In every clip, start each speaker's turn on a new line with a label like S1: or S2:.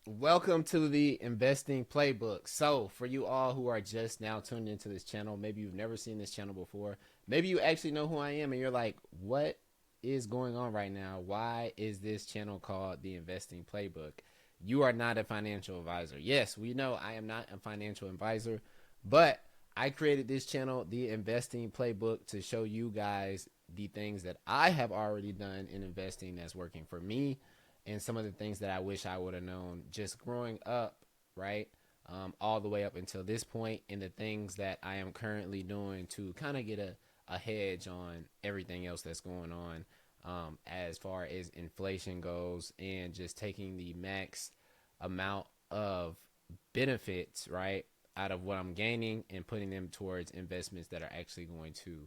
S1: Welcome to the investing playbook. So, for you all who are just now tuned into this channel, maybe you've never seen this channel before, maybe you actually know who I am and you're like, what is going on right now? Why is this channel called the investing playbook? You are not a financial advisor. Yes, we know I am not a financial advisor, but I created this channel, the investing playbook, to show you guys the things that I have already done in investing that's working for me and some of the things that I wish I would have known just growing up, right? All the way up until this point, and the things that I am currently doing to kind of get a hedge on everything else that's going on, as far as inflation goes, and just taking the max amount of benefits, right, out of what I'm gaining and putting them towards investments that are actually going to,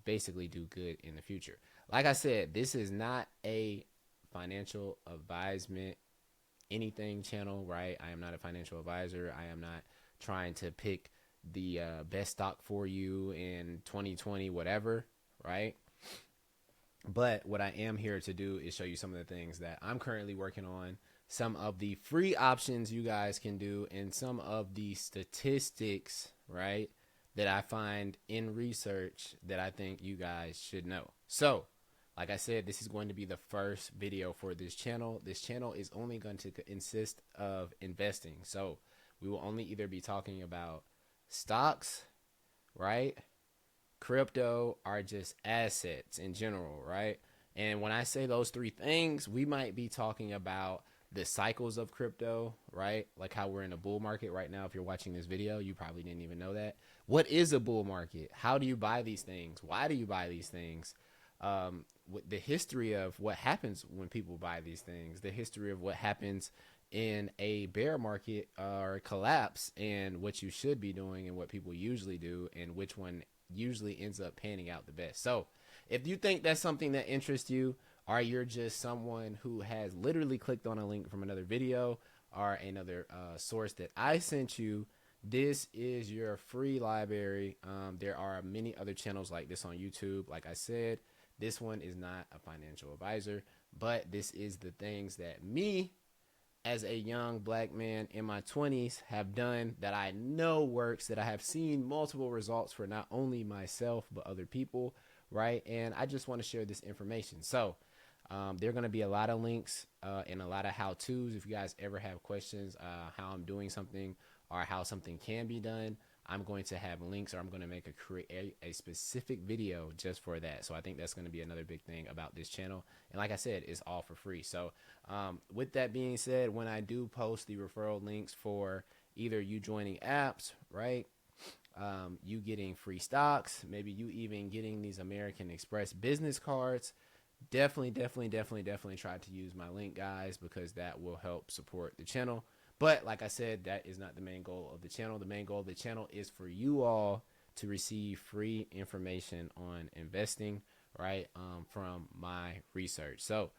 S1: basically do good in the future. Like I said, this is not a financial advisement anything channel, right? I am not a financial advisor. I am not trying to pick the best stock for you in 2020, whatever, right? But what I am here to do is show you some of the things that I'm currently working on, some of the free options you guys can do, and some of the statistics, right, that I find in research that I think you guys should know. So, like I said, this is going to be the first video for this channel. This channel is only going to consist of investing. So, we will only either be talking about stocks, right? Crypto, are just assets in general, right? And when I say those three things, we might be talking about the cycles of crypto, right? Like how we're in a bull market right now. If you're watching this video, you probably didn't even know that. What is a bull market? How do you buy these things? Why do you buy these things? The history of what happens when people buy these things, the history of what happens in a bear market or collapse, and what you should be doing and what people usually do, and which one usually ends up panning out the best. So if you think that's something that interests you, or you're just someone who has literally clicked on a link from another video or another source that I sent you, this is your free library. There are many other channels like this on YouTube. Like I said, this one is not a financial advisor, but this is the things that me, as a young black man in my 20s, have done that I know works, that I have seen multiple results for not only myself but other people, right? And I just want to share this information. So there are going to be a lot of links and a lot of how-tos. If you guys ever have questions, how I'm doing something or how something can be done, I'm going to have links, or I'm going to make a specific video just for that. So I think that's going to be another big thing about this channel. And like I said, it's all for free. So with that being said, when I do post the referral links for either you joining apps, right, you getting free stocks, maybe you even getting these American Express business cards, definitely try to use my link, guys, because that will help support the channel. But like I said, that is not the main goal of the channel. The main goal of the channel is for you all to receive free information on investing, right, from my research. So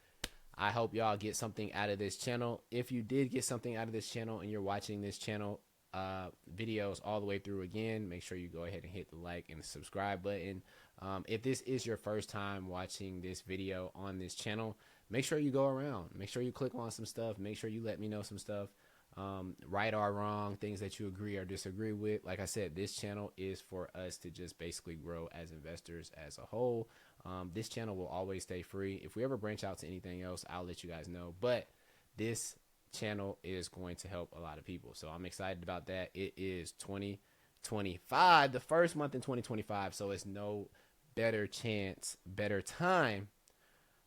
S1: I hope y'all get something out of this channel. If you did get something out of this channel and you're watching this channel videos all the way through again, make sure you go ahead and hit the like and the subscribe button. If this is your first time watching this video on this channel, make sure you go around. Make sure you click on some stuff. Make sure you let me know some stuff. Right or wrong, things that you agree or disagree with. Like I said, this channel is for us to just basically grow as investors as a whole. This channel will always stay free. If we ever branch out to anything else, I'll let you guys know. But this channel is going to help a lot of people. So I'm excited about that. It is 2025, the first month in 2025. So it's no better chance, better time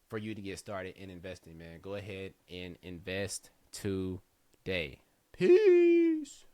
S1: for you to get started in investing, man. Go ahead and invest today. Peace.